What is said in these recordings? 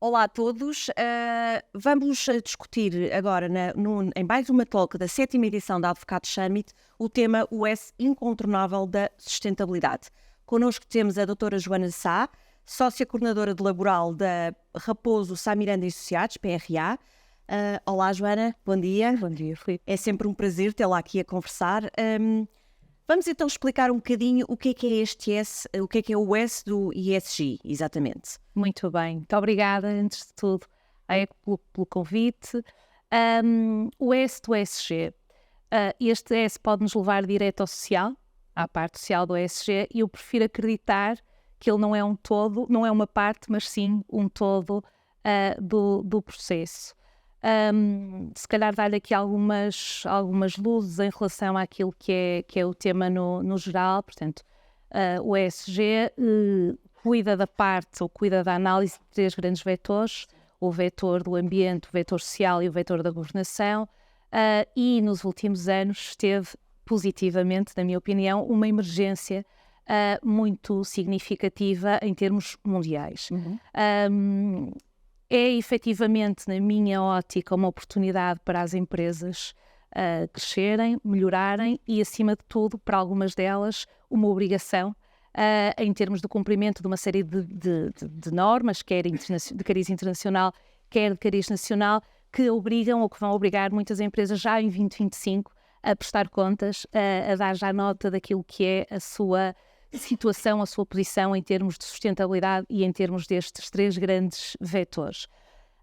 Olá a todos. Vamos discutir agora em mais uma talk da 7ª edição da Advocate Summit o tema o S incontornável da sustentabilidade. Connosco temos a doutora Joana Sá, sócia coordenadora de laboral da Raposo Sá Miranda e Associados, PRA. Olá Joana, bom dia. Bom dia, Filipe. É sempre um prazer tê-la aqui a conversar. Vamos então explicar um bocadinho o que é este S, o que é o S do ESG, exatamente. Muito bem, muito obrigada, antes de tudo, pelo convite. O S do ESG. Este S pode nos levar direto ao social, à parte social do ESG, e eu prefiro acreditar que ele não é um todo, não é uma parte, mas sim um todo do processo. Se calhar dar-lhe aqui algumas luzes em relação àquilo que é o tema no geral. Portanto, o ESG cuida da parte ou cuida da análise de 3 grandes vetores: o vetor do ambiente, o vetor social e o vetor da governação, e nos últimos anos teve positivamente, na minha opinião, uma emergência muito significativa em termos mundiais. É efetivamente, na minha ótica, uma oportunidade para as empresas crescerem, melhorarem e, acima de tudo, para algumas delas, uma obrigação em termos de cumprimento de uma série de normas, quer de cariz internacional, quer de cariz nacional, que obrigam ou que vão obrigar muitas empresas já em 2025 a prestar contas, a dar já nota daquilo que é a sua situação, a sua posição em termos de sustentabilidade e em termos destes 3 grandes vetores.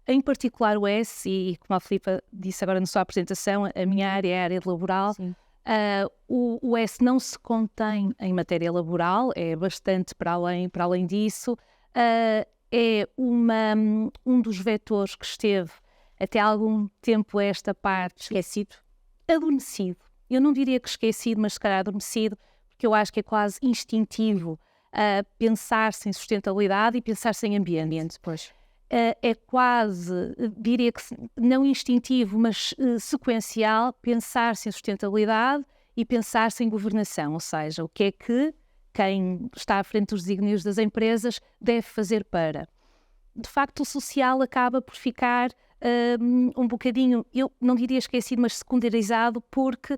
Em particular o S, e como a Filipa disse agora na sua apresentação, a minha área é a área laboral. O S não se contém em matéria laboral, é bastante para além disso. É um dos vetores que esteve até algum tempo esta parte Esquecido. Adormecido. Eu não diria que esquecido, mas se calhar adormecido, porque eu acho que é quase instintivo pensar-se em sustentabilidade e pensar-se em ambiente. Pois. É quase, diria que não instintivo, mas sequencial, pensar-se em sustentabilidade e pensar-se em governação, ou seja, o que é que quem está à frente dos desígnios das empresas deve fazer para. De facto, o social acaba por ficar um bocadinho, eu não diria esquecido, mas secundarizado, porque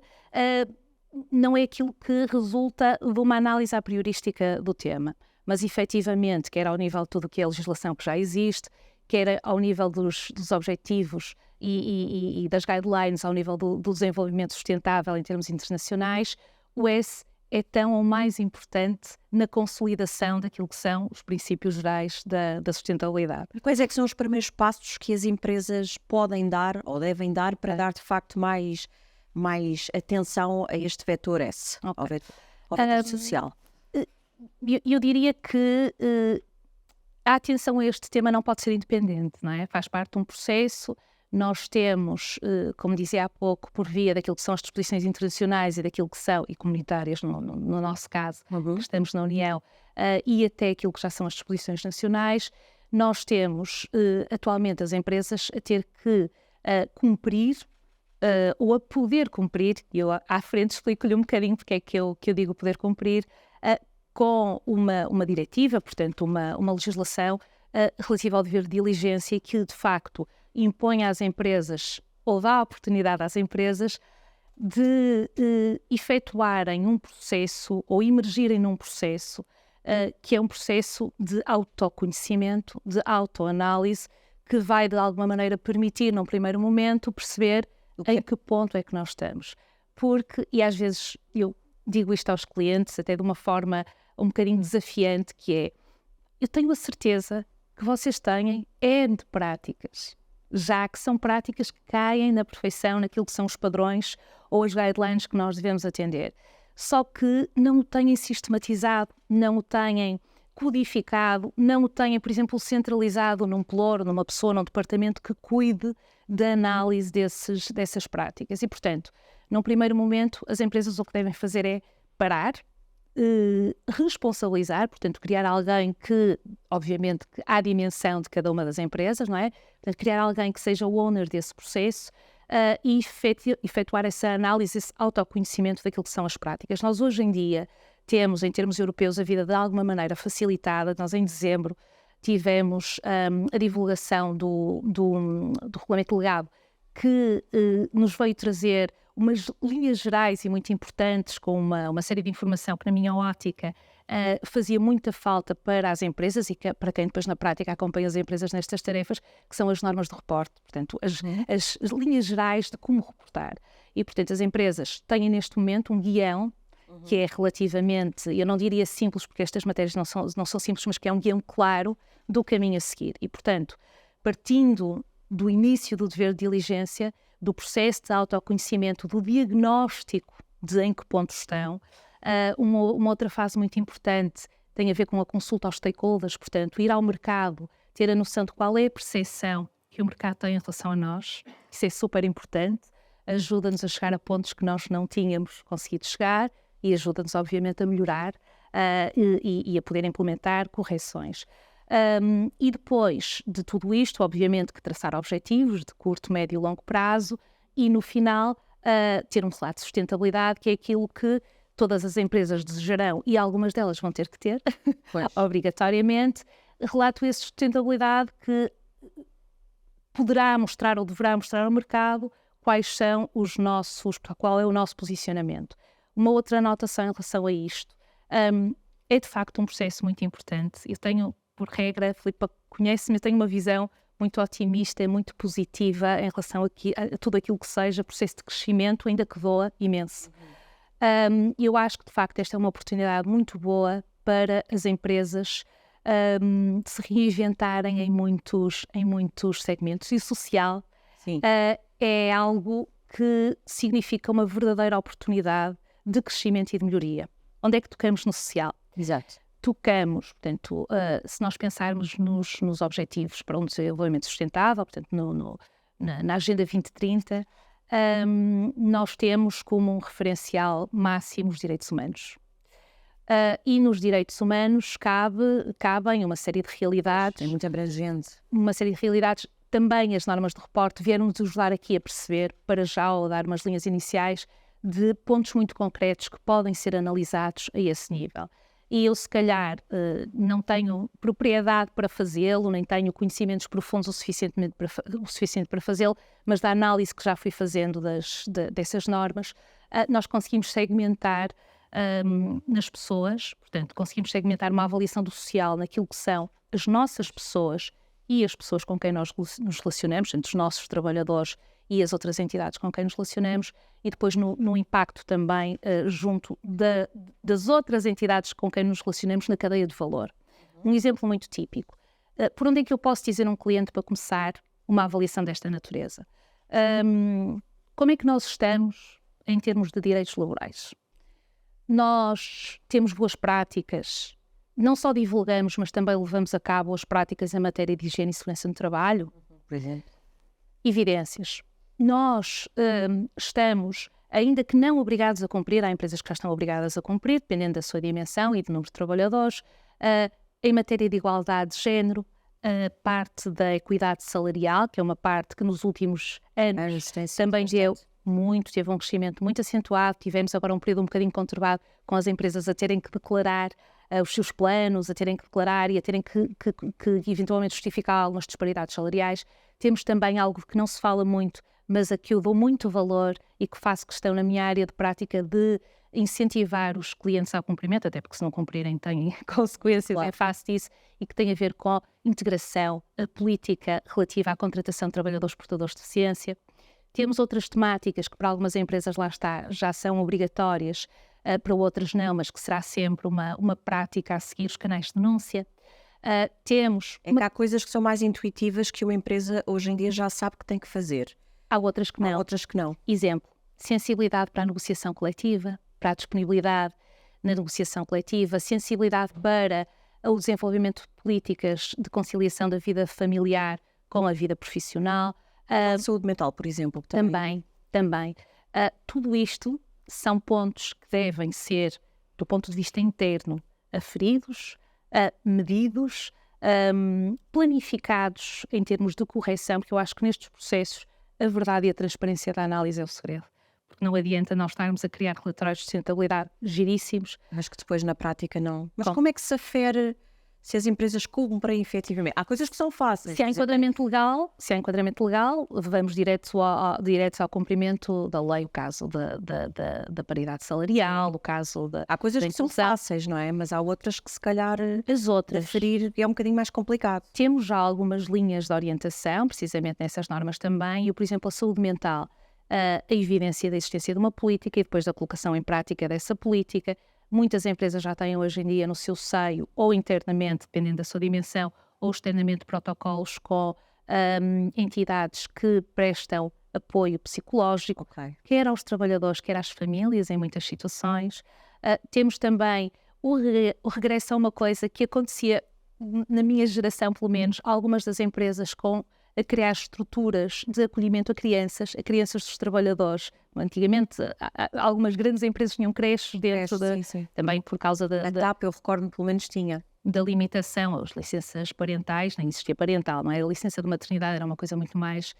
não é aquilo que resulta de uma análise a priorística do tema, mas efetivamente, quer ao nível de tudo o que é a legislação que já existe, quer ao nível dos objetivos e das guidelines, ao nível do desenvolvimento sustentável em termos internacionais, o S é tão ou mais importante na consolidação daquilo que são os princípios gerais da sustentabilidade. Quais é que são os primeiros passos que as empresas podem dar ou devem dar para dar de facto mais atenção a este vetor S, ao vetor social? Eu diria que a atenção a este tema não pode ser independente, não é? Faz parte de um processo. Nós temos, como dizia há pouco, por via daquilo que são as disposições internacionais e daquilo que são, e comunitárias no nosso caso, que estamos na União, e até aquilo que já são as disposições nacionais, nós temos atualmente as empresas a ter que cumprir ou a poder cumprir, e eu à frente explico-lhe um bocadinho porque é que eu digo poder cumprir, com uma diretiva, portanto uma legislação relativa ao dever de diligência que de facto impõe às empresas, ou dá a oportunidade às empresas de efetuarem um processo ou emergirem num processo que é um processo de autoconhecimento, de autoanálise, que vai de alguma maneira permitir num primeiro momento perceber em que ponto é que nós estamos. Porque, e às vezes eu digo isto aos clientes até de uma forma um bocadinho desafiante, que é: eu tenho a certeza que vocês têm N de práticas, já que são práticas que caem na perfeição naquilo que são os padrões ou as guidelines que nós devemos atender. Só que não o têm sistematizado, não o têm codificado, não o têm, por exemplo, centralizado num pelouro, numa pessoa, num departamento que cuide da análise dessas práticas. E, portanto, num primeiro momento, as empresas o que devem fazer é parar, responsabilizar, portanto, criar alguém que, obviamente, que há a dimensão de cada uma das empresas, não é? Portanto, criar alguém que seja o owner desse processo e efetuar essa análise, esse autoconhecimento daquilo que são as práticas. Nós, hoje em dia, temos, em termos europeus, a vida de alguma maneira facilitada. Nós, em dezembro, tivemos a divulgação do regulamento delegado, que nos veio trazer umas linhas gerais e muito importantes, com uma série de informação que, na minha ótica, fazia muita falta para as empresas e para quem depois na prática acompanha as empresas nestas tarefas, que são as normas de reporte, portanto, as linhas gerais de como reportar. E, portanto, as empresas têm neste momento um guião que é relativamente, eu não diria simples, porque estas matérias não são simples, mas que é um guião claro do caminho a seguir. E, portanto, partindo do início do dever de diligência, do processo de autoconhecimento, do diagnóstico de em que ponto estão, uma outra fase muito importante tem a ver com a consulta aos stakeholders, portanto, ir ao mercado, ter a noção de qual é a percepção que o mercado tem em relação a nós. Isso é super importante, ajuda-nos a chegar a pontos que nós não tínhamos conseguido chegar e ajuda-nos, obviamente, a melhorar e a poder implementar correções. E depois de tudo isto, obviamente, que traçar objetivos de curto, médio e longo prazo e, no final, ter um relato de sustentabilidade, que é aquilo que todas as empresas desejarão e algumas delas vão ter que ter, obrigatoriamente. Relato esse de sustentabilidade que poderá mostrar ou deverá mostrar ao mercado qual é o nosso posicionamento. Uma outra anotação em relação a isto, é de facto um processo muito importante. Eu tenho, por regra, a Filipa conhece-me, eu tenho uma visão muito otimista, muito positiva em relação a tudo aquilo que seja processo de crescimento, ainda que doa imenso. Eu acho que de facto esta é uma oportunidade muito boa para as empresas se reinventarem em muitos segmentos. E o social é algo que significa uma verdadeira oportunidade de crescimento e de melhoria. Onde é que tocamos no social? Exato. Tocamos, portanto, se nós pensarmos nos objetivos para um desenvolvimento sustentável, portanto, na Agenda 2030, nós temos como um referencial máximo os direitos humanos. E nos direitos humanos cabem uma série de realidades. É muito abrangente. Uma série de realidades. Também as normas de reporte vieram-nos ajudar aqui a perceber, para já, ou dar umas linhas iniciais, de pontos muito concretos que podem ser analisados a esse nível. E eu, se calhar, não tenho propriedade para fazê-lo, nem tenho conhecimentos profundos o suficiente para fazê-lo, mas da análise que já fui fazendo dessas normas, nós conseguimos segmentar nas pessoas, portanto, conseguimos segmentar uma avaliação do social naquilo que são as nossas pessoas e as pessoas com quem nós nos relacionamos, entre os nossos trabalhadores e as outras entidades com quem nos relacionamos, e depois no impacto também junto das outras entidades com quem nos relacionamos na cadeia de valor. Um exemplo muito típico. Por onde é que eu posso dizer a um cliente para começar uma avaliação desta natureza? Como é que nós estamos em termos de direitos laborais? Nós temos boas práticas, não só divulgamos, mas também levamos a cabo as práticas em matéria de higiene e segurança no trabalho. Por exemplo. Evidências. Nós estamos, ainda que não obrigados a cumprir, há empresas que já estão obrigadas a cumprir, dependendo da sua dimensão e do número de trabalhadores, em matéria de igualdade de género, a parte da equidade salarial, que é uma parte que nos últimos anos também teve um crescimento muito acentuado. Tivemos agora um período um bocadinho conturbado, com as empresas a terem que declarar os seus planos, a terem que declarar e a terem que eventualmente justificar algumas disparidades salariais. Temos também algo que não se fala muito, mas a que eu dou muito valor e que faço questão na minha área de prática de incentivar os clientes ao cumprimento, até porque se não cumprirem têm consequências, claro. É fácil disso, e que tem a ver com a integração, a política relativa à contratação de trabalhadores portadores de deficiência. Temos outras temáticas que para algumas empresas, lá está, já são obrigatórias, para outras não, mas que será sempre uma prática a seguir, os canais de denúncia. Temos... que há coisas que são mais intuitivas que uma empresa hoje em dia já sabe que tem que fazer. Há outras que não. Exemplo, sensibilidade para a negociação coletiva, para a disponibilidade na negociação coletiva, sensibilidade para o desenvolvimento de políticas de conciliação da vida familiar com a vida profissional. Saúde mental, por exemplo. Também. Tudo isto são pontos que devem ser, do ponto de vista interno, aferidos, medidos, planificados em termos de correção, porque eu acho que nestes processos a verdade e a transparência da análise é o segredo. Porque não adianta nós estarmos a criar relatórios de sustentabilidade giríssimos. Mas que depois na prática não. Mas como é que se afere se as empresas cumprem efetivamente. Há coisas que são fáceis. Se há enquadramento legal, vamos direto ao cumprimento da lei, o caso da paridade salarial, o caso da... Há coisas que são fáceis, não é? Mas há outras que se calhar as outras referir é um bocadinho mais complicado. Temos já algumas linhas de orientação, precisamente nessas normas também, e, por exemplo, a saúde mental, a evidência da existência de uma política e depois da colocação em prática dessa política. Muitas empresas já têm hoje em dia no seu seio, ou internamente, dependendo da sua dimensão, ou externamente protocolos com entidades que prestam apoio psicológico, quer aos trabalhadores, quer às famílias, em muitas situações. Temos também o regresso a uma coisa que acontecia, na minha geração pelo menos, algumas das empresas a criar estruturas de acolhimento a crianças dos trabalhadores. Antigamente, algumas grandes empresas tinham creches dentro sim. Também por causa A TAP, eu recordo, pelo menos tinha. Da limitação às licenças parentais, nem existia parental, não é? A licença de maternidade era uma coisa muito mais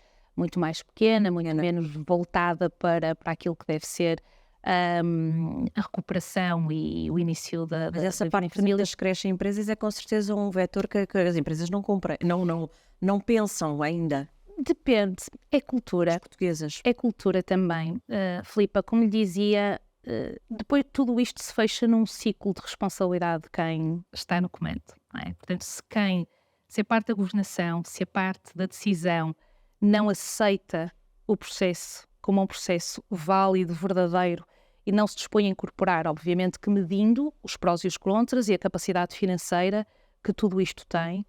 pequena, muito menos voltada para aquilo que deve ser a recuperação e o início da Mas essa parte de famílias que crescem em empresas é com certeza um vetor que as empresas não compram, não pensam ainda. Depende, é cultura. As portuguesas. É cultura também. Filipa, como lhe dizia, depois tudo isto se fecha num ciclo de responsabilidade de quem está no comando. Não é? Portanto, se a parte da governação, se a parte da decisão não aceita o processo como um processo válido, verdadeiro, e não se dispõe a incorporar, obviamente que medindo os prós e os contras e a capacidade financeira que tudo isto tem,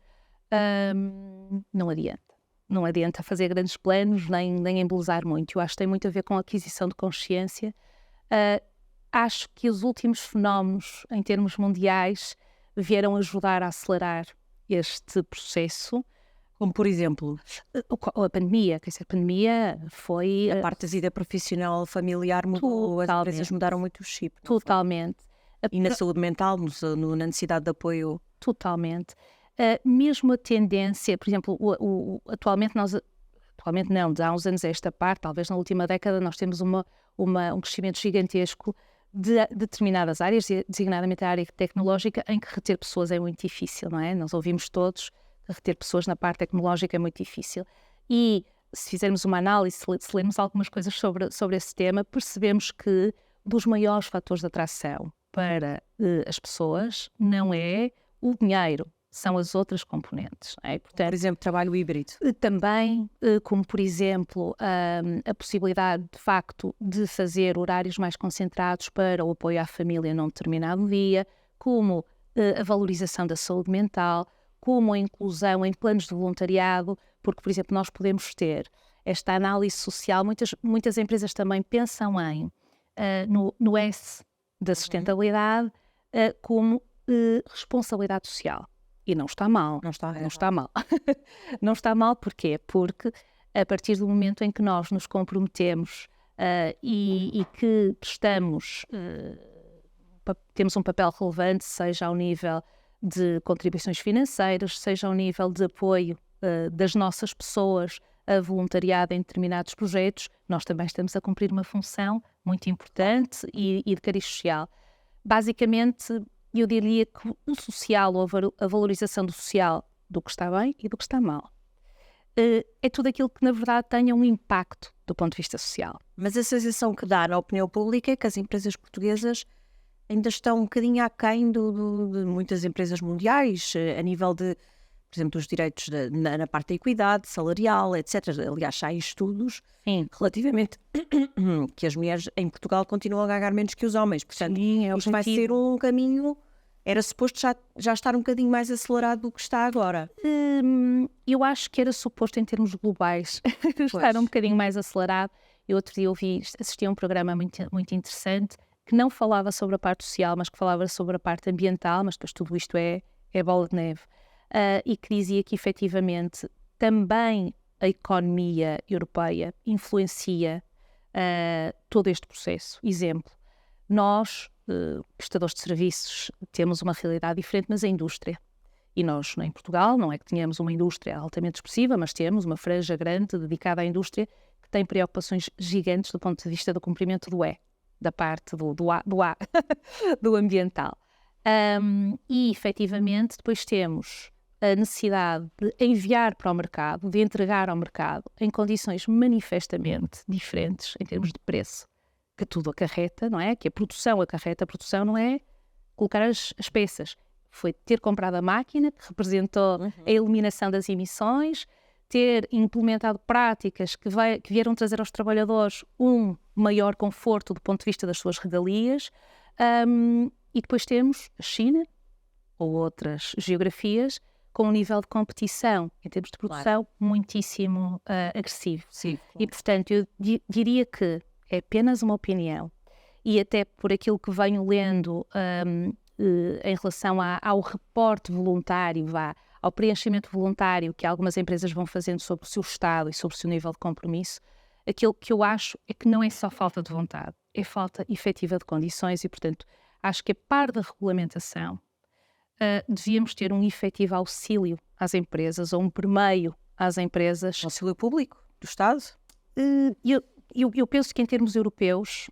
não adianta. Não adianta fazer grandes planos, nem embelezar muito. Eu acho que tem muito a ver com a aquisição de consciência. Acho que os últimos fenómenos, em termos mundiais, vieram ajudar a acelerar este processo. Como, por exemplo, a pandemia. Quer dizer, a pandemia foi... A parte da vida profissional, familiar mudou, as empresas mudaram muito o chip. Totalmente. E na saúde mental, na necessidade de apoio. Totalmente. Mesmo a tendência, por exemplo, atualmente não, de há uns anos a esta parte, talvez na última década, nós temos um crescimento gigantesco de determinadas áreas, designadamente a área tecnológica, em que reter pessoas é muito difícil, não é? Nós ouvimos todos que reter pessoas na parte tecnológica é muito difícil. E se fizermos uma análise, se lermos algumas coisas sobre esse tema, percebemos que dos maiores fatores de atração para as pessoas não é o dinheiro, são as outras componentes. Não é? Portanto, por exemplo, trabalho híbrido. Também, como por exemplo, a possibilidade de facto de fazer horários mais concentrados para o apoio à família num determinado dia, como a valorização da saúde mental, como a inclusão em planos de voluntariado, porque, por exemplo, nós podemos ter esta análise social, muitas empresas também pensam no S da sustentabilidade como responsabilidade social. E não está mal. Não está mal. Não está mal porquê? Porque a partir do momento em que nós nos comprometemos e que temos um papel relevante, seja ao nível de contribuições financeiras, seja ao nível de apoio das nossas pessoas a voluntariado em determinados projetos, nós também estamos a cumprir uma função muito importante e de cariz social. Basicamente, eu diria que o social, ou a valorização do social, do que está bem e do que está mal, é tudo aquilo que, na verdade, tenha um impacto do ponto de vista social. Mas a sensação que dá na opinião pública é que as empresas portuguesas ainda estão um bocadinho aquém de muitas empresas mundiais, a nível de, por exemplo, dos direitos na parte da equidade salarial, etc. Aliás, há estudos relativamente que as mulheres em Portugal continuam a ganhar menos que os homens. Portanto, isto vai ser um caminho, era suposto já estar um bocadinho mais acelerado do que está agora. Eu acho que era suposto, em termos globais, estar um bocadinho mais acelerado. Eu outro dia assisti a um programa muito, muito interessante, que não falava sobre a parte social, mas que falava sobre a parte ambiental, mas depois tudo isto é bola de neve, e que dizia que, efetivamente, também a economia europeia influencia todo este processo. Exemplo, nós, prestadores de serviços, temos uma realidade diferente, mas a indústria. E nós, em Portugal, não é que tenhamos uma indústria altamente expressiva, mas temos uma franja grande dedicada à indústria que tem preocupações gigantes do ponto de vista do cumprimento do E, da parte do A, do ambiental. E, efetivamente, depois temos a necessidade de enviar para o mercado, de entregar ao mercado, em condições manifestamente diferentes em termos de preço, que tudo acarreta, não é? Que a produção acarreta. A produção não é colocar as peças. Foi ter comprado a máquina, que representou a eliminação das emissões, ter implementado práticas que vieram trazer aos trabalhadores um maior conforto do ponto de vista das suas regalias. E depois temos a China, ou outras geografias, com um nível de competição, em termos de produção, muitíssimo agressivo. Sim. E, portanto, eu diria que é apenas uma opinião, e até por aquilo que venho lendo em relação ao reporte voluntário, ao preenchimento voluntário que algumas empresas vão fazendo sobre o seu estado e sobre o seu nível de compromisso, aquilo que eu acho é que não é só falta de vontade, é falta efetiva de condições e, portanto, acho que a par da regulamentação, devíamos ter um efetivo auxílio às empresas, ou um permeio às empresas. Auxílio público do Estado? Eu penso que em termos europeus,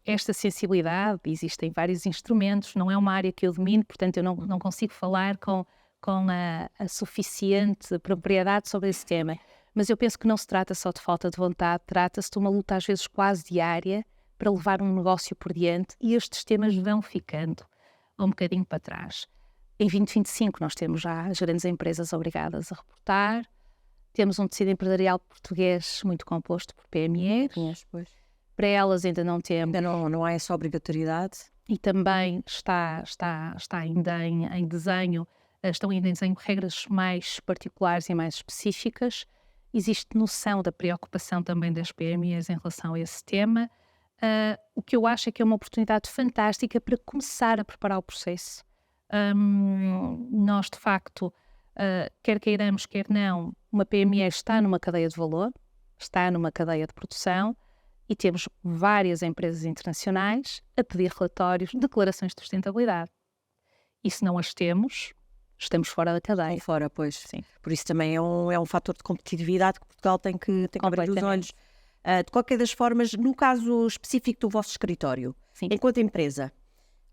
esta sensibilidade, existem vários instrumentos, não é uma área que eu domino, portanto eu não consigo falar com a suficiente propriedade sobre esse tema, mas eu penso que não se trata só de falta de vontade, trata-se de uma luta às vezes quase diária para levar um negócio por diante, e estes temas vão ficando um bocadinho para trás. Em 2025 nós temos já as grandes empresas obrigadas a reportar, temos um tecido empresarial português muito composto por PMEs, para elas ainda não temos. Ainda não há essa obrigatoriedade. E também está ainda em desenho, estão ainda em desenho regras mais particulares e mais específicas. Existe noção da preocupação também das PMEs em relação a esse tema. O que eu acho é que é uma oportunidade fantástica para começar a preparar o processo. Nós, de facto, quer queiramos, quer não, uma PME está numa cadeia de valor, está numa cadeia de produção, e temos várias empresas internacionais a pedir relatórios, declarações de sustentabilidade. E se não as temos, estamos fora da cadeia. Fora, pois. Sim. Por isso também é um fator de competitividade que Portugal tem que abrir os olhos. De qualquer das formas, no caso específico do vosso escritório, Sim. enquanto empresa,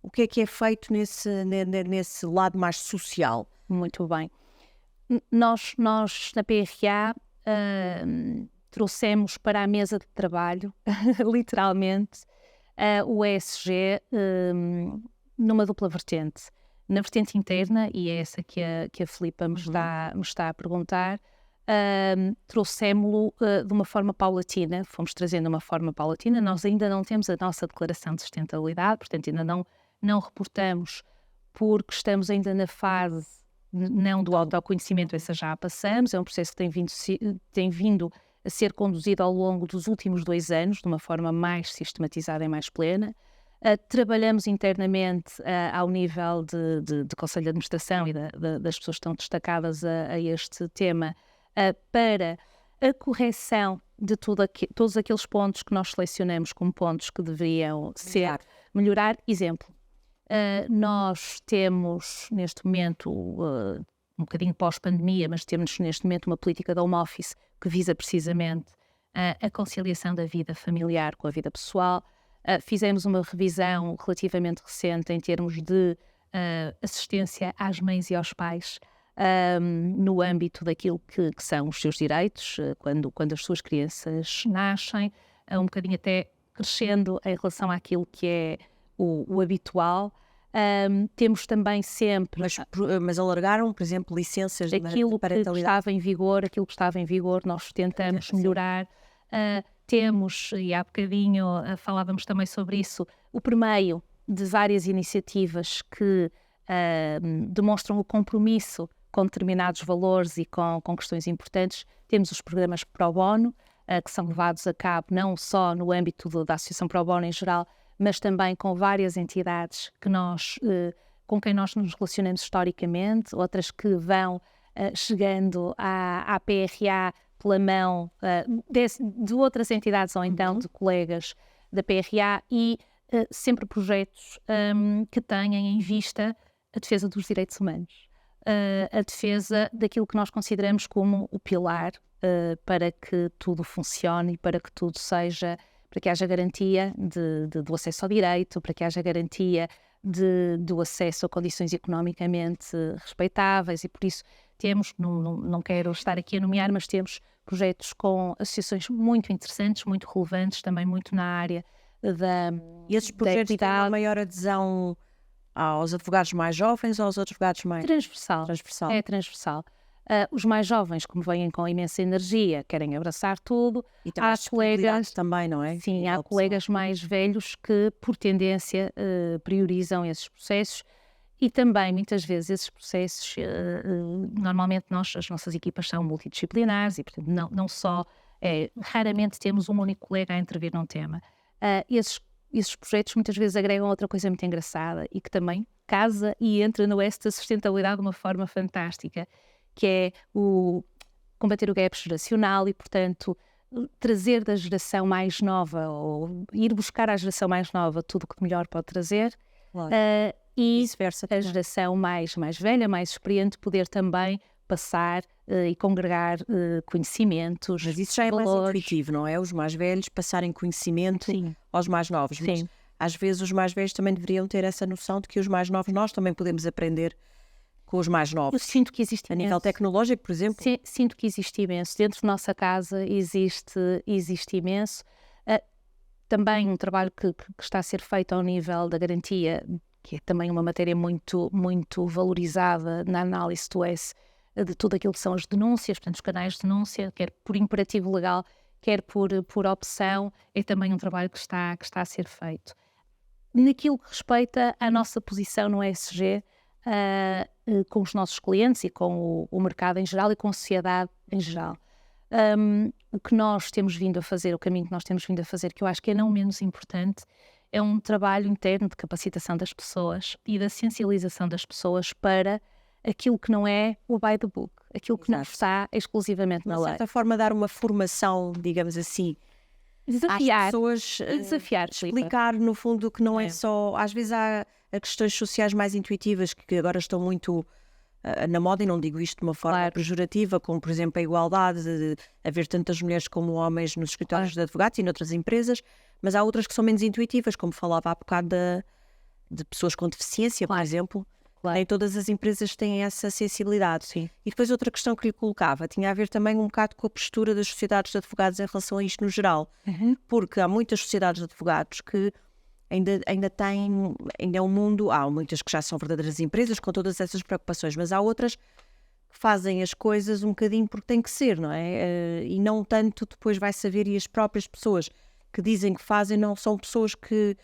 o que é feito nesse lado mais social? Muito bem. Nós na PRA, trouxemos para a mesa de trabalho, literalmente, o ESG numa dupla vertente. Na vertente interna, e é essa que a Filipa me está a perguntar, trouxemos-lo de uma forma paulatina, fomos trazendo de uma forma paulatina. Nós ainda não temos a nossa declaração de sustentabilidade, portanto ainda não reportamos, porque estamos ainda na fase não do autoconhecimento, essa já a passamos, é um processo que tem vindo a ser conduzido ao longo dos últimos 2 anos, de uma forma mais sistematizada e mais plena. Trabalhamos internamente ao nível de Conselho de Administração e das pessoas que estão destacadas a este tema, para a correção de todos aqueles pontos que nós selecionamos como pontos que deveriam ser melhorar. Exemplo, nós temos neste momento, um bocadinho pós-pandemia, mas temos neste momento uma política de home office que visa precisamente a conciliação da vida familiar com a vida pessoal. Fizemos uma revisão relativamente recente em termos de assistência às mães e aos pais, no âmbito daquilo que são os seus direitos, quando as suas crianças nascem, um bocadinho até crescendo em relação àquilo que é o habitual. Temos também sempre... Mas alargaram, por exemplo, licenças de parentalidade? Aquilo que estava em vigor, nós tentamos melhorar. Temos, e há bocadinho falávamos também sobre isso, o permeio de várias iniciativas que demonstram o compromisso com determinados valores e com questões importantes. Temos os programas Pro Bono, que são levados a cabo não só no âmbito da Associação Pro Bono em geral, mas também com várias entidades com quem nós nos relacionamos historicamente, outras que vão chegando à PRA pela mão de outras entidades ou então de colegas da PRA, e sempre projetos que tenham em vista a defesa dos direitos humanos, a defesa daquilo que nós consideramos como o pilar para que tudo funcione e para que tudo seja, para que haja garantia do acesso ao direito, para que haja garantia do acesso a condições economicamente respeitáveis, e por isso temos, não quero estar aqui a nomear, mas temos projetos com associações muito interessantes, muito relevantes, também muito na área E esses projetos têm uma maior adesão aos advogados mais jovens ou aos advogados mais... Transversal. É transversal. Os mais jovens, como vêm com imensa energia, querem abraçar tudo. E há colegas também, não é? Sim, há colegas mais velhos que, por tendência, priorizam esses processos, e também, muitas vezes, esses processos, normalmente as nossas equipas são multidisciplinares e, portanto, não só, raramente temos um único colega a intervir num tema. Esses projetos muitas vezes agregam outra coisa muito engraçada e que também casa e entra no S da sustentabilidade de uma forma fantástica, que é o combater o gap geracional e, portanto, trazer da geração mais nova, ou ir buscar à geração mais nova tudo o que melhor pode trazer, claro. E a geração mais velha, mais experiente, poder também passar e congregar conhecimentos. Mas isso já é mais intuitivo, não é? Os mais velhos passarem conhecimento aos mais novos. Sim. Mas, às vezes os mais velhos também deveriam ter essa noção de que os mais novos, nós também podemos aprender com os mais novos. Eu sinto que existe imenso. A nível tecnológico, por exemplo? Sinto que existe imenso. Dentro da nossa casa existe imenso. Também um trabalho que está a ser feito ao nível da garantia, que é também uma matéria muito, muito valorizada na análise do S, de tudo aquilo que são as denúncias, portanto, os canais de denúncia, quer por imperativo legal, quer por opção, é também um trabalho que está a ser feito. Naquilo que respeita à nossa posição no ESG, com os nossos clientes e com o mercado em geral e com a sociedade em geral. O que nós temos vindo a fazer, o caminho que nós temos vindo a fazer, que eu acho que é não menos importante, é um trabalho interno de capacitação das pessoas e da sensibilização das pessoas para aquilo que não é o by the book, aquilo que não está exclusivamente na lei. De certa forma, dar uma formação, digamos assim, desafiar, às pessoas, explicar no fundo que não é só... Às vezes há questões sociais mais intuitivas que agora estão muito na moda, e não digo isto de uma forma pejorativa, como por exemplo a igualdade, de haver tantas mulheres como homens nos escritórios de advogados e noutras empresas, mas há outras que são menos intuitivas, como falava há bocado de pessoas com deficiência, por exemplo. Nem todas as empresas têm essa sensibilidade. Sim. E depois outra questão que lhe colocava tinha a ver também um bocado com a postura das sociedades de advogados em relação a isto no geral. Porque há muitas sociedades de advogados que ainda têm, ainda é um mundo, há muitas que já são verdadeiras empresas com todas essas preocupações, mas há outras que fazem as coisas um bocadinho porque tem que ser, não é? E não tanto depois vai saber, e as próprias pessoas que dizem que fazem não são pessoas que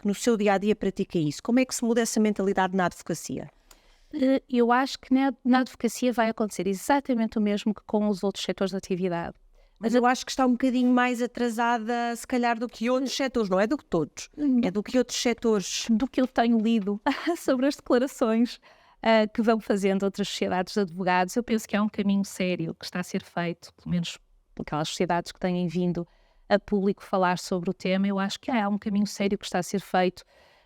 no seu dia-a-dia pratica isso. Como é que se muda essa mentalidade na advocacia? Eu acho que na advocacia vai acontecer exatamente o mesmo que com os outros setores de atividade. Mas eu acho que está um bocadinho mais atrasada, se calhar, do que outros setores, não é do que todos, é do que outros setores. Do que eu tenho lido sobre as declarações que vão fazendo outras sociedades de advogados, eu penso que há um caminho sério que está a ser feito, pelo menos por aquelas sociedades que têm vindo a público falar sobre o tema. Eu acho que há um caminho sério que está a ser feito,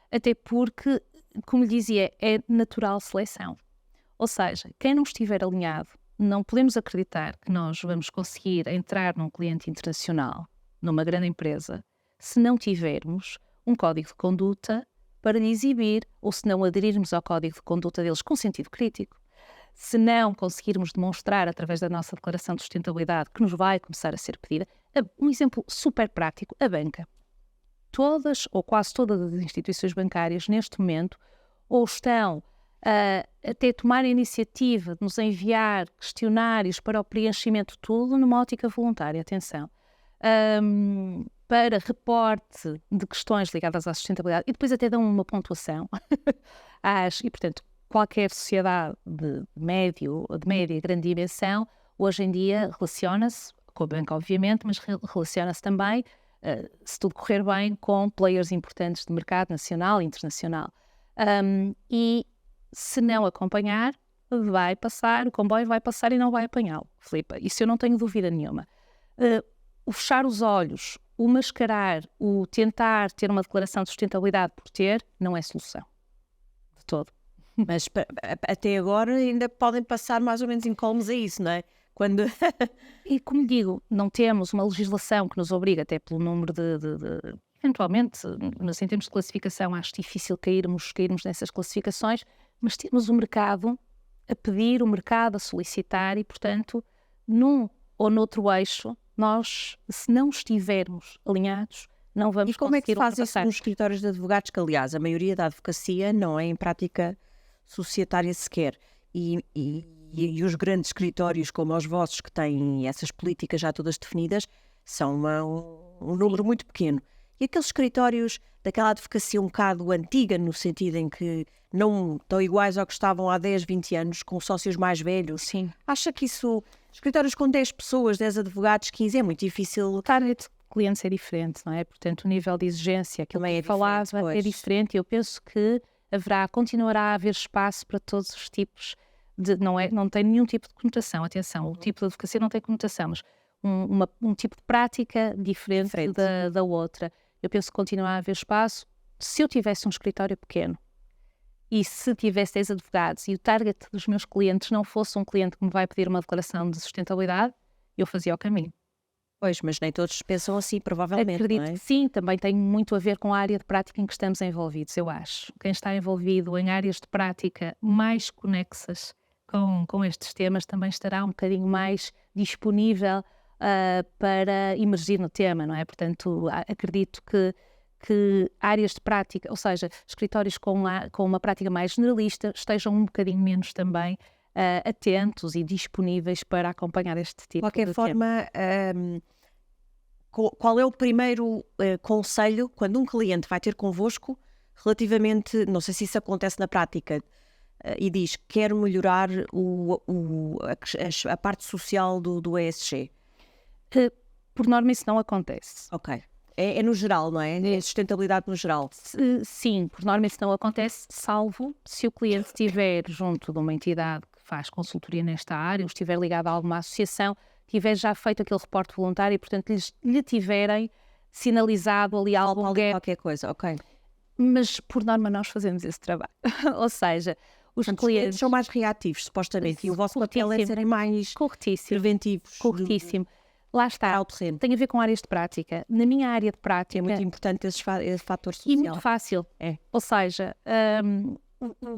até porque, como lhe dizia, é natural seleção. Ou seja, quem não estiver alinhado, não podemos acreditar que nós vamos conseguir entrar num cliente internacional, numa grande empresa, se não tivermos um código de conduta para lhe exibir, ou se não aderirmos ao código de conduta deles com sentido crítico. Se não conseguirmos demonstrar, através da nossa declaração de sustentabilidade, que nos vai começar a ser pedida. Um exemplo super prático, a banca. Todas, ou quase todas as instituições bancárias, neste momento, ou estão até tomar a iniciativa de nos enviar questionários para o preenchimento, tudo numa ótica voluntária, atenção, para reporte de questões ligadas à sustentabilidade, e depois até dão uma pontuação. E, portanto, qualquer sociedade de média e grande dimensão, hoje em dia relaciona-se, com a banca obviamente, mas relaciona-se também, se tudo correr bem, com players importantes de mercado nacional e internacional. E se não acompanhar, o comboio vai passar e não vai apanhá-lo, Filipe. Isso eu não tenho dúvida nenhuma. O fechar os olhos, o mascarar, o tentar ter uma declaração de sustentabilidade por ter, não é solução. De todo. Mas até agora ainda podem passar mais ou menos incólumes a isso, não é? E como digo, não temos uma legislação que nos obriga, até pelo número eventualmente, mas em termos de classificação, acho difícil cairmos nessas classificações, mas temos o mercado a pedir, o mercado a solicitar e, portanto, num ou noutro eixo, nós, se não estivermos alinhados, não vamos E como é que conseguir se faz isso ultrapassar. nos escritórios de advogados, que aliás a maioria da advocacia não é em prática societária sequer, e os grandes escritórios como os vossos, que têm essas políticas já todas definidas, são um número muito pequeno. E aqueles escritórios daquela advocacia um bocado antiga, no sentido em que não estão iguais ao que estavam há 10, 20 anos, com sócios mais velhos, Sim. acha que isso, escritórios com 10 pessoas, 10 advogados, 15, é muito difícil. O target de clientes é diferente, não é? Portanto, o nível de exigência, aquilo Também que é eu falava, diferente, é pois. diferente e eu penso que continuará a haver espaço para todos os tipos não tem nenhum tipo de conotação, atenção, o tipo de advocacia não tem conotação, mas um tipo de prática diferente da outra. Eu penso que continua a haver espaço. Se eu tivesse um escritório pequeno e se tivesse 10 advogados e o target dos meus clientes não fosse um cliente que me vai pedir uma declaração de sustentabilidade, eu fazia o caminho. Pois, mas nem todos pensam assim, provavelmente, Acredito não é? que sim, também tem muito a ver com a área de prática em que estamos envolvidos, eu acho. Quem está envolvido em áreas de prática mais conexas com estes temas também estará um bocadinho mais disponível para emergir no tema, não é? Portanto, acredito que áreas de prática, ou seja, escritórios com uma prática mais generalista, estejam um bocadinho menos também atentos e disponíveis para acompanhar este tipo De qualquer de forma, qual é o primeiro conselho quando um cliente vai ter convosco relativamente, não sei se isso acontece na prática, e diz que quer melhorar a parte social do ESG? Por norma isso não acontece. Ok. É no geral, não é? É sustentabilidade no geral. Sim, por norma isso não acontece, salvo se o cliente estiver junto de uma entidade que faz consultoria nesta área, ou estiver ligado a alguma associação, tiver já feito aquele reporte voluntário e, portanto, lhe tiverem sinalizado ali algum gap. Qualquer coisa, ok. Mas, por norma, nós fazemos esse trabalho. Ou seja, os clientes são mais reativos, supostamente, e o vosso papel é serem mais preventivos. Corretíssimo. Lá está, ao terreno. Tem a ver com áreas de prática. Na minha área de prática... É muito importante esse fator social. E muito fácil. É. Ou seja,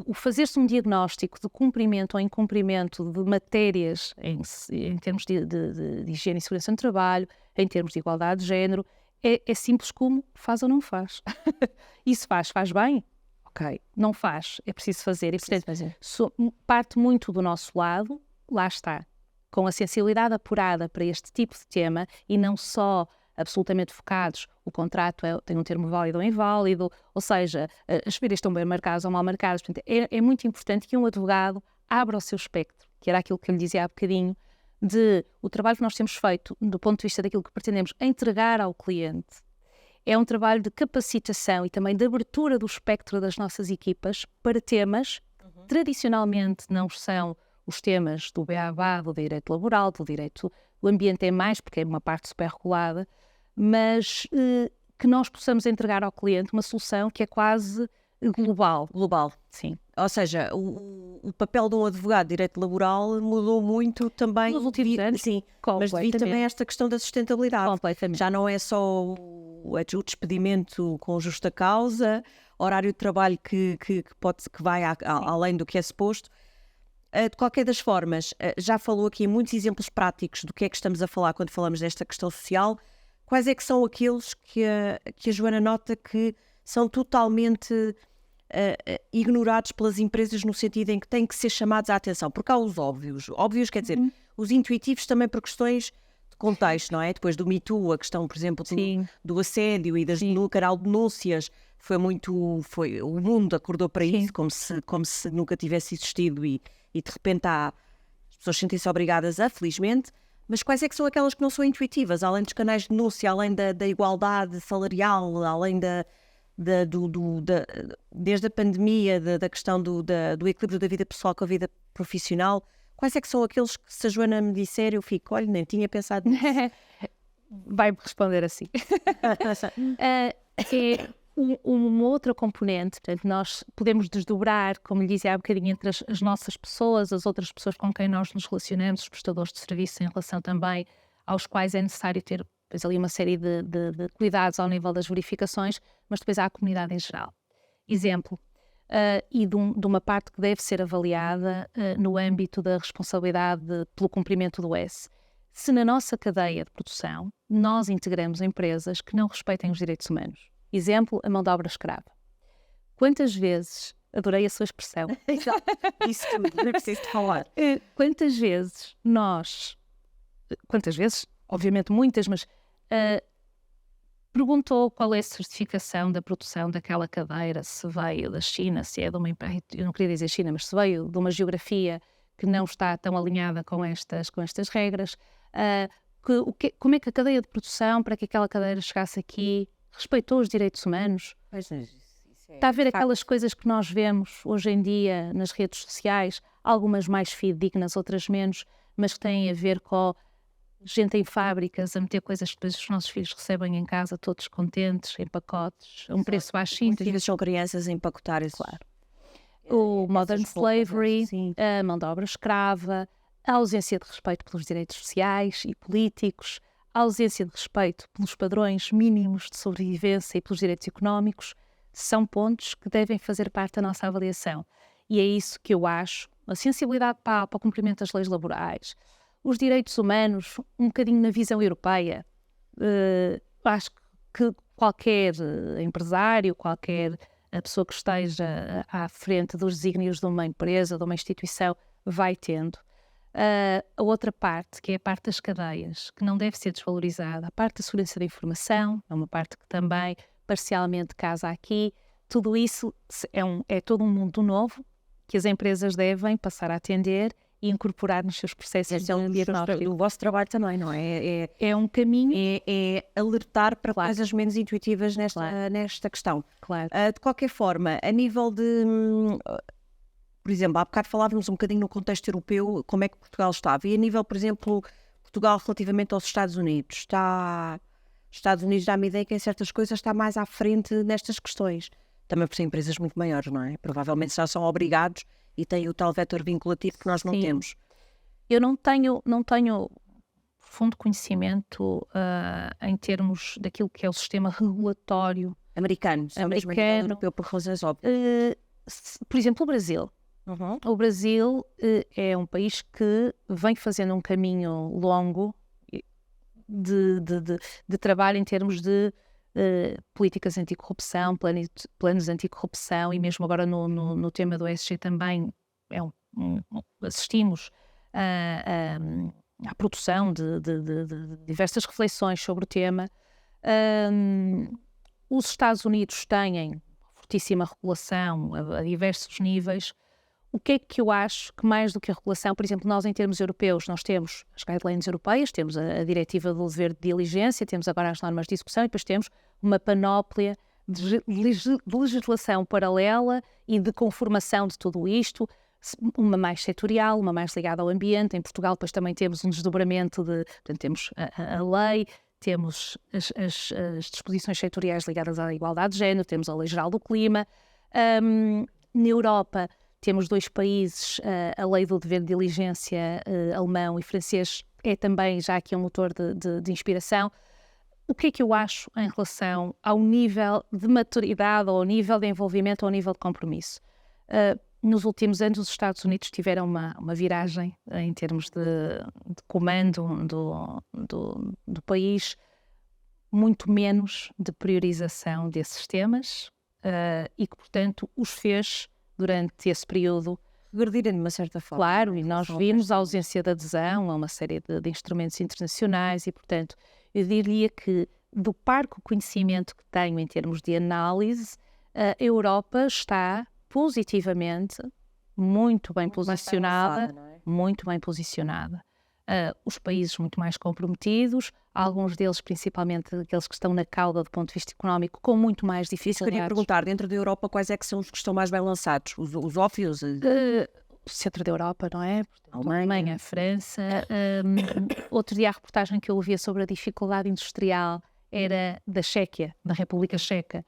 o fazer-se um diagnóstico de cumprimento ou incumprimento de matérias em termos de higiene e segurança no trabalho, em termos de igualdade de género, é simples como faz ou não faz. E se faz bem? Ok. Não faz, é preciso fazer. E, portanto, parte muito do nosso lado, lá está, com a sensibilidade apurada para este tipo de tema e não só absolutamente focados, o contrato tem um termo válido ou inválido, ou seja, as férias estão bem marcadas ou mal marcadas. Portanto, é muito importante que um advogado abra o seu espectro, que era aquilo que eu lhe dizia há bocadinho, de o trabalho que nós temos feito do ponto de vista daquilo que pretendemos entregar ao cliente. É um trabalho de capacitação e também de abertura do espectro das nossas equipas para temas que tradicionalmente não são os temas do BABA, do direito laboral, do direito do ambiente é mais, porque é uma parte super regulada, mas que nós possamos entregar ao cliente uma solução que é quase global. Global. Sim. Ou seja, o papel de um advogado de direito laboral mudou muito também. Nos últimos anos, sim, mas devido também a esta questão da sustentabilidade. Completamente. Já não é só o despedimento com justa causa, horário de trabalho que vai além do que é suposto. De qualquer das formas, já falou aqui em muitos exemplos práticos do que é que estamos a falar quando falamos desta questão social. Quais é que são aqueles que a Joana nota que são totalmente ignorados pelas empresas, no sentido em que têm que ser chamados à atenção? Porque há os óbvios, quer dizer, os intuitivos também por questões de contexto, não é? Depois do Me Too, a questão, por exemplo, do assédio e no canal de denúncias, o mundo acordou para isso, como se nunca tivesse existido e de repente as pessoas sentem-se obrigadas felizmente. Mas quais é que são aquelas que não são intuitivas, além dos canais de denúncia, além da igualdade salarial, além desde a pandemia, da questão do equilíbrio da vida pessoal com a vida profissional? Quais é que são aqueles que, se a Joana me disser, eu fico, olha, nem tinha pensado nisso? Vai-me responder assim. Uma outra componente, portanto, nós podemos desdobrar, como lhe dizia há bocadinho, entre as nossas pessoas, as outras pessoas com quem nós nos relacionamos, os prestadores de serviço, em relação também aos quais é necessário ter depois ali uma série de cuidados ao nível das verificações, mas depois há a comunidade em geral. Exemplo, e de uma parte que deve ser avaliada no âmbito da responsabilidade pelo cumprimento do S. Se na nossa cadeia de produção nós integramos empresas que não respeitem os direitos humanos. Exemplo, a mão de obra escrava. Quantas vezes, adorei a sua expressão. Isso tudo, não é preciso de falar. Quantas vezes, obviamente muitas, mas perguntou qual é a certificação da produção daquela cadeira, se veio da China, se é de uma, eu não queria dizer China, mas se veio de uma geografia que não está tão alinhada com estas regras, como é que a cadeia de produção, para que aquela cadeira chegasse aqui, respeitou os direitos humanos? Está a ver aquelas coisas que nós vemos hoje em dia nas redes sociais, algumas mais fidedignas, outras menos, mas que têm a ver com gente em fábricas a meter coisas que depois os nossos filhos recebem em casa, todos contentes, em pacotes, a um preço baixinho. Muitas vezes são crianças a empacotar isso. Claro. O modern slavery, a mão de obra escrava, a ausência de respeito pelos direitos sociais e políticos, a ausência de respeito pelos padrões mínimos de sobrevivência e pelos direitos económicos, são pontos que devem fazer parte da nossa avaliação. E é isso que eu acho, a sensibilidade para o cumprimento das leis laborais, os direitos humanos, um bocadinho na visão europeia. Acho que qualquer empresário, qualquer pessoa que esteja à frente dos desígnios de uma empresa, de uma instituição, vai tendo. A outra parte, que é a parte das cadeias, que não deve ser desvalorizada, a parte da segurança da informação, é uma parte que também parcialmente casa aqui. Tudo isso é todo um mundo novo que as empresas devem passar a atender e incorporar nos seus processos de diagnóstico. O vosso trabalho também, não é? É um caminho. É alertar para coisas menos intuitivas nesta questão. Claro. De qualquer forma, a nível de... por exemplo, há bocado falávamos um bocadinho no contexto europeu, como é que Portugal estava. E a nível, por exemplo, Portugal relativamente aos Estados Unidos. Estados Unidos dá-me a ideia que em certas coisas está mais à frente nestas questões. Também por ser empresas muito maiores, não é? Provavelmente já são obrigados e têm o tal vetor vinculativo que nós não temos. Eu não tenho profundo conhecimento em termos daquilo que é o sistema regulatório americano, europeu por razões óbvias. Por exemplo, o Brasil. Uhum. O Brasil é um país que vem fazendo um caminho longo de trabalho em termos de políticas anticorrupção, planos anticorrupção, e mesmo agora no tema do ESG também assistimos à produção de diversas reflexões sobre o tema. Os Estados Unidos têm fortíssima regulação a diversos níveis. O que é que eu acho que mais do que a regulação, por exemplo, nós em termos europeus, nós temos as guidelines europeias, temos a diretiva do dever de diligência, temos agora as normas de execução e depois temos uma panóplia de legislação paralela e de conformação de tudo isto, uma mais setorial, uma mais ligada ao ambiente. Em Portugal depois também temos um desdobramento portanto, temos a lei, temos as disposições setoriais ligadas à igualdade de género, temos a Lei Geral do Clima. Na Europa temos dois países, a lei do dever de diligência alemão e francês é também já aqui um motor de inspiração. O que é que eu acho em relação ao nível de maturidade, ou ao nível de envolvimento, ou ao nível de compromisso? Nos últimos anos os Estados Unidos tiveram uma viragem em termos de comando do país, muito menos de priorização desses temas e que, portanto, os fez durante esse período regredirem de uma certa forma. Claro, e nós vimos a ausência de adesão a uma série de instrumentos internacionais e, portanto, eu diria que do parco conhecimento que tenho em termos de análise, a Europa está positivamente muito bem posicionada, muito bem posicionada. Os países muito mais comprometidos, alguns deles, principalmente aqueles que estão na cauda do ponto de vista económico, com muito mais dificuldades. Queria perguntar, dentro da Europa, quais é que são os que estão mais bem lançados? Os ófios? O centro da Europa, não é? Portanto, Alemanha, França. Outro dia a reportagem que eu ouvia sobre a dificuldade industrial era da Chequia, da República Checa,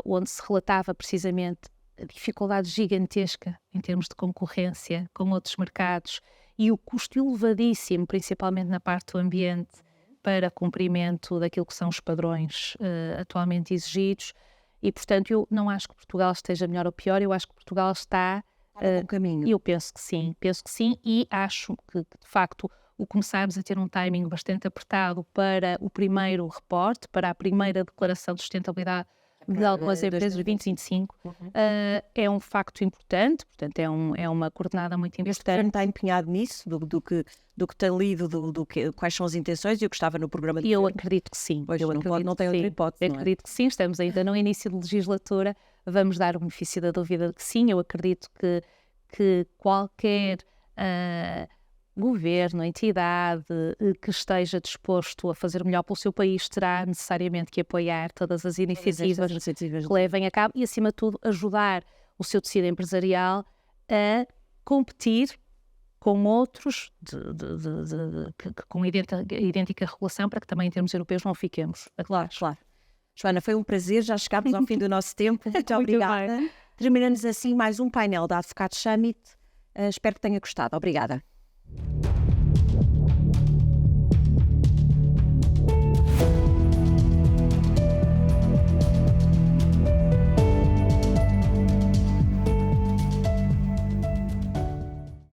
onde se relatava precisamente a dificuldade gigantesca em termos de concorrência com outros mercados e o custo elevadíssimo, principalmente na parte do ambiente, para cumprimento daquilo que são os padrões atualmente exigidos. E, portanto, eu não acho que Portugal esteja melhor ou pior, eu acho que Portugal está no caminho. Eu penso que sim, e acho que, de facto, o começarmos a ter um timing bastante apertado para o primeiro reporte, para a primeira declaração de sustentabilidade de algumas empresas de 2025, é um facto importante, portanto, é uma coordenada muito Este importante. governo está empenhado nisso, do que tem lido, quais são as intenções, e eu gostava no programa de E eu governo. acredito que sim. Pois, Eu não acredito tem que outra sim. hipótese, não é? Acredito que sim, estamos ainda no início de legislatura, vamos dar o benefício da dúvida de que sim. Eu acredito que qualquer governo, entidade que esteja disposto a fazer melhor pelo seu país terá necessariamente que apoiar todas as iniciativas que levem a cabo e, acima de tudo, ajudar o seu tecido empresarial a competir com outros com idêntica regulação, para que também em termos europeus não fiquemos atrás. Claro. Joana, foi um prazer, já chegámos ao fim do nosso tempo. Muito obrigada. bem. Terminamos assim mais um painel da Advocados Summit. Espero que tenha gostado. Obrigada.